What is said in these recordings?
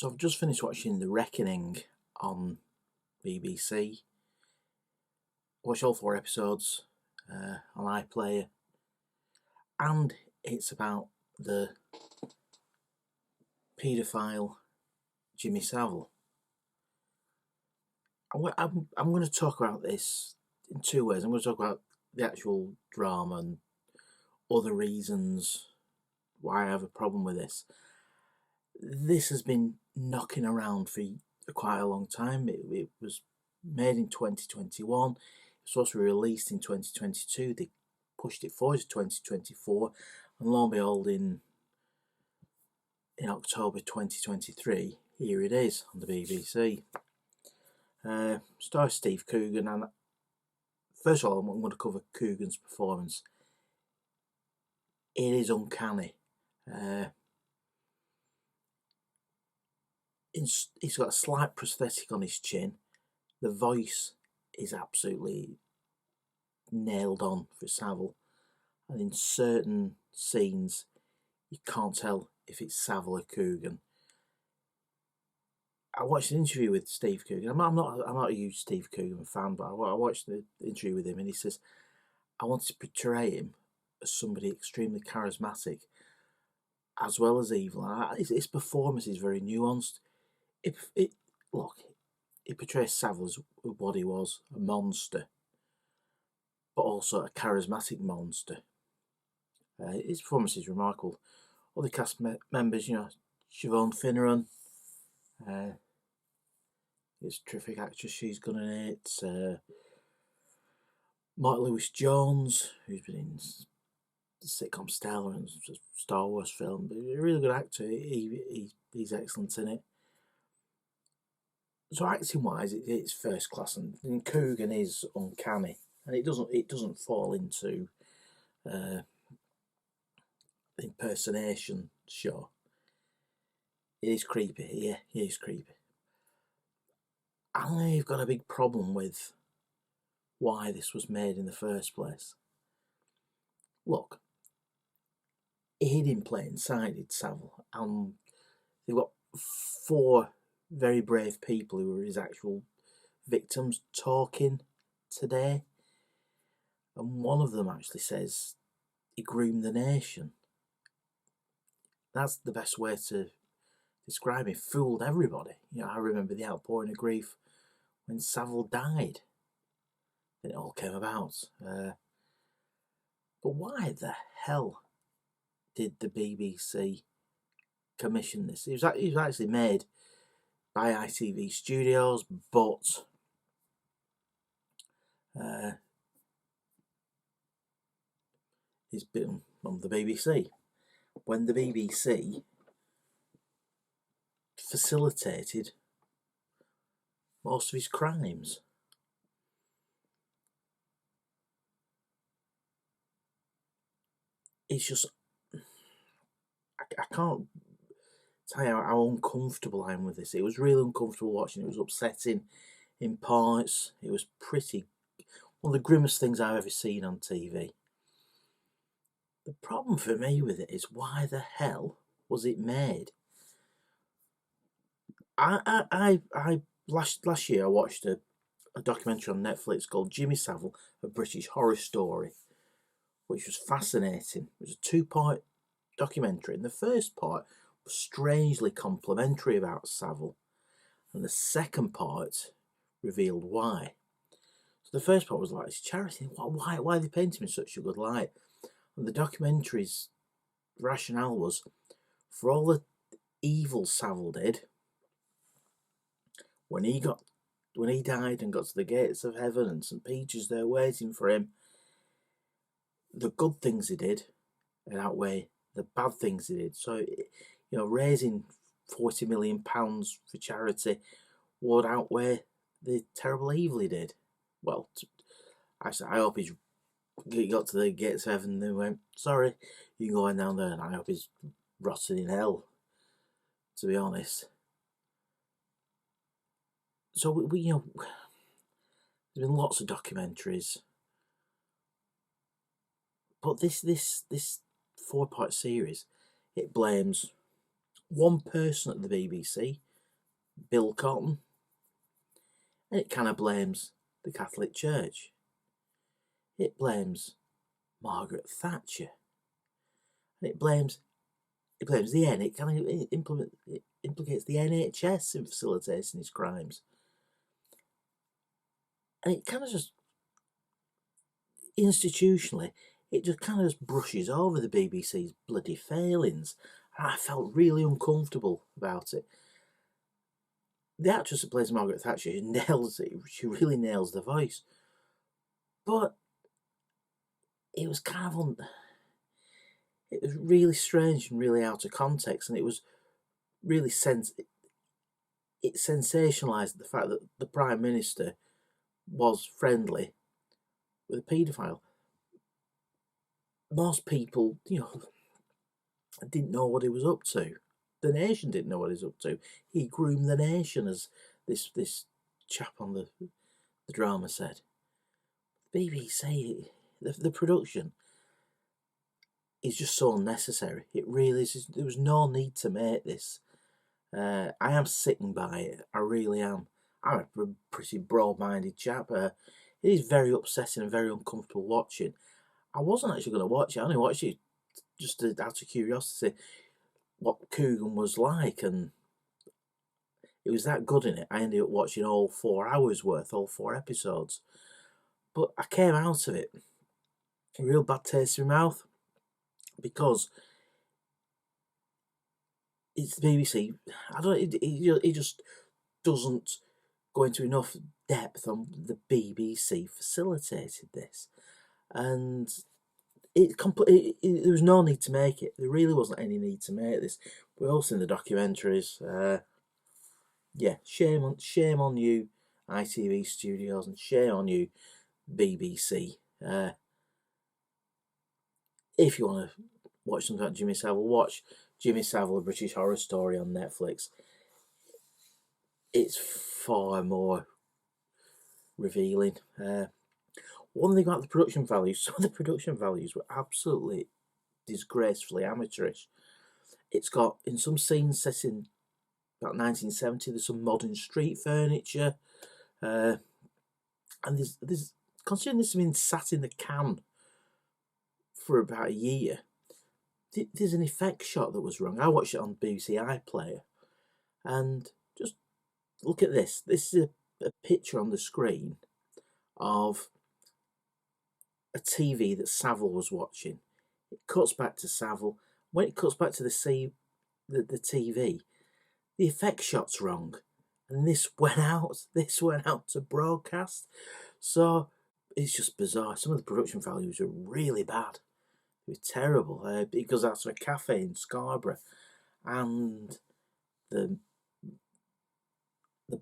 So I've just finished watching The Reckoning on BBC. Watched all 4 episodes on iPlayer, and it's about the paedophile Jimmy Savile. I'm going to talk about this in 2 ways. I'm going to talk about the actual drama and other reasons why I have a problem with this. This has been knocking around for quite a long time. It was made in 2021. It was supposed to be released in 2022. They pushed it forward to 2024, and lo and behold, in October 2023, here it is on the BBC. Stars Steve Coogan, and first of all, I'm going to cover Coogan's performance. It is uncanny. He's got a slight prosthetic on his chin. The voice is absolutely nailed on for Savile, and in certain scenes you can't tell if it's Savile or Coogan. I watched an interview with Steve Coogan. I'm not a huge Steve Coogan fan, but I watched the interview with him, and he says, I wanted to portray him as somebody extremely charismatic as well as evil. His performance is very nuanced. It portrays Savile as what he was, a monster, but also a charismatic monster. His performance is remarkable. Other cast members, Siobhan Finneran, is a terrific actress. She's good in it. Mark Lewis Jones, who's been in the sitcom Stellar and Star Wars film, but he's a really good actor. He's excellent in it. So acting wise, it's first class, and Coogan is uncanny, and it doesn't fall into impersonation show. It is creepy. Yeah, it is creepy. I've got a big problem with why this was made in the first place. Look, he didn't play inside Savile, and they've got 4 very brave people who were his actual victims talking today, and one of them actually says he groomed the nation. That's the best way to describe it. Fooled everybody. I remember the outpouring of grief when Savile died. Then it all came about. But why the hell did the BBC commission this? It was actually made by ITV Studios, but it's been on the BBC. When the BBC facilitated most of his crimes. It's just, I can't tell you how uncomfortable I am with this. It was really uncomfortable watching. It was upsetting in parts. It was one of the grimmest things I've ever seen on TV. The problem for me with it is, why the hell was it made? Last year I watched a documentary on Netflix called Jimmy Savile, A British Horror Story, which was fascinating. It was a 2-part documentary, and the first part was strangely complimentary about Savile, and the second part revealed why. So the first part was like, it's charity. Why are they painting him in such a good light? And the documentary's rationale was, for all the evil Savile did, when he died and got to the gates of heaven and St. Peter's there waiting for him, the good things he did outweigh the bad things he did. So, raising £40 million for charity would outweigh the terrible evil he did. Well, I hope he got to the gates of heaven and they went, sorry, you're going down there, and I hope he's rotting in hell, to be honest. So we there's been lots of documentaries, but this 4-part series, it blames one person at the BBC Bill Cotton, and it kind of blames the Catholic Church. It blames Margaret Thatcher, and it blames the N. It kind of implicates the NHS in facilitating his crimes, and it kind of just institutionally, it just kind of just brushes over the BBC's bloody failings, and I felt really uncomfortable about it. The actress that plays Margaret Thatcher nails it. She really nails the voice, but it was kind of it was really strange and really out of context, and it was really it sensationalised the fact that the Prime Minister was friendly with a paedophile. Most people, didn't know what he was up to. The nation didn't know what he was up to. He groomed the nation, as this chap on the drama said. BBC, the production is just so unnecessary. It really is. There was no need to make this. I am sickened by it. I really am. I'm a pretty broad-minded chap. It is very upsetting and very uncomfortable watching. I wasn't actually going to watch it. I only watched it just out of curiosity what Coogan was like, and it was that good in it. I ended up watching all 4 hours worth, all 4 episodes. But I came out of it a real bad taste in my mouth, because it's the BBC. It just doesn't go into enough depth on the BBC facilitated this, and there was no need to make it. There really wasn't any need to make this. We've all seen the documentaries. Shame on you, ITV Studios, and shame on you, BBC. If you want to watch something like Jimmy Savile, watch Jimmy Savile: A British Horror Story on Netflix. It's far more revealing. One thing about the production values, some of the production values were absolutely disgracefully amateurish. It's got, in some scenes set in about 1970, there's some modern street furniture, and there's considering this has been sat in the can for about a year, there's an effect shot that was wrong. I watched it on BBC iPlayer, and just look at this. This is a picture on the screen of a TV that Savile was watching. It cuts back to Savile. When it cuts back to the TV, the effect shot's wrong, and this went out to broadcast. So it's just bizarre. Some of the production values are really bad. They were terrible. Because that's a cafe in Scarborough, and the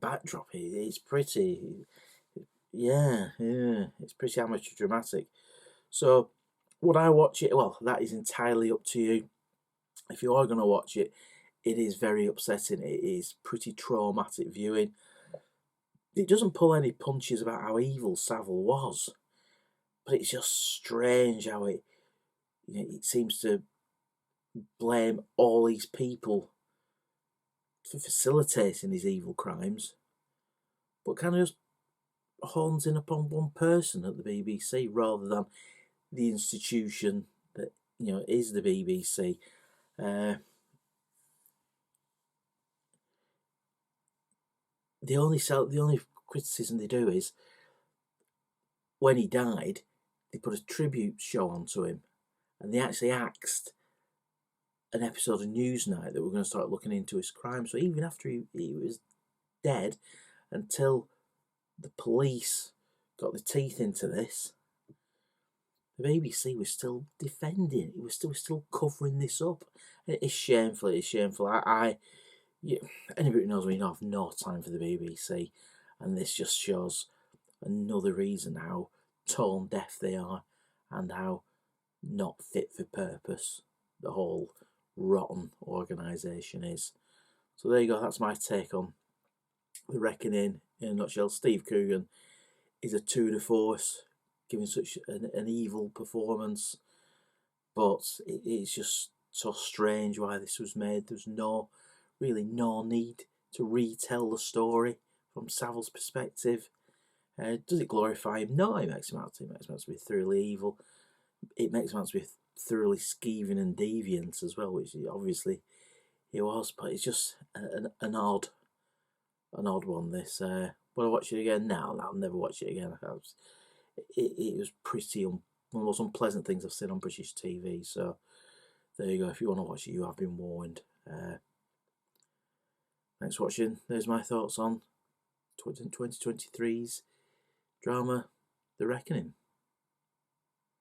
backdrop is pretty. Yeah, it's pretty amateur dramatic. So would I watch it? Well, that is entirely up to you. If you are going to watch it, it is very upsetting. It is pretty traumatic viewing. It doesn't pull any punches about how evil Savile was, but it's just strange how it seems to blame all these people for facilitating his evil crimes, but kind of just horns in upon one person at the BBC rather than the institution that is the BBC. The only criticism they do is when he died, they put a tribute show onto him, and they actually axed an episode of Newsnight that we're going to start looking into his crime. So even after he was dead, until the police got the teeth into this, the BBC was still defending. It was still covering this up. It's shameful. It's shameful. Anybody who knows me, I have no time for the BBC, and this just shows another reason how tone deaf they are, and how not fit for purpose the whole rotten organisation is. So there you go. That's my take on The Reckoning in a nutshell. Steve Coogan is a tour de force, giving such an evil performance, but it's just so strange why this was made. There's really no need to retell the story from Savile's perspective. Does it glorify him? No, it makes him out to be thoroughly evil. It makes him out to be thoroughly skeeving and deviant as well, which obviously he was. But it's just an odd one. This. Will I watch it again? No, I'll never watch it again. It was pretty one of the most unpleasant things I've seen on British TV. So there you go. If you want to watch it, you have been warned. Thanks for watching. There's my thoughts on 2023's drama, The Reckoning.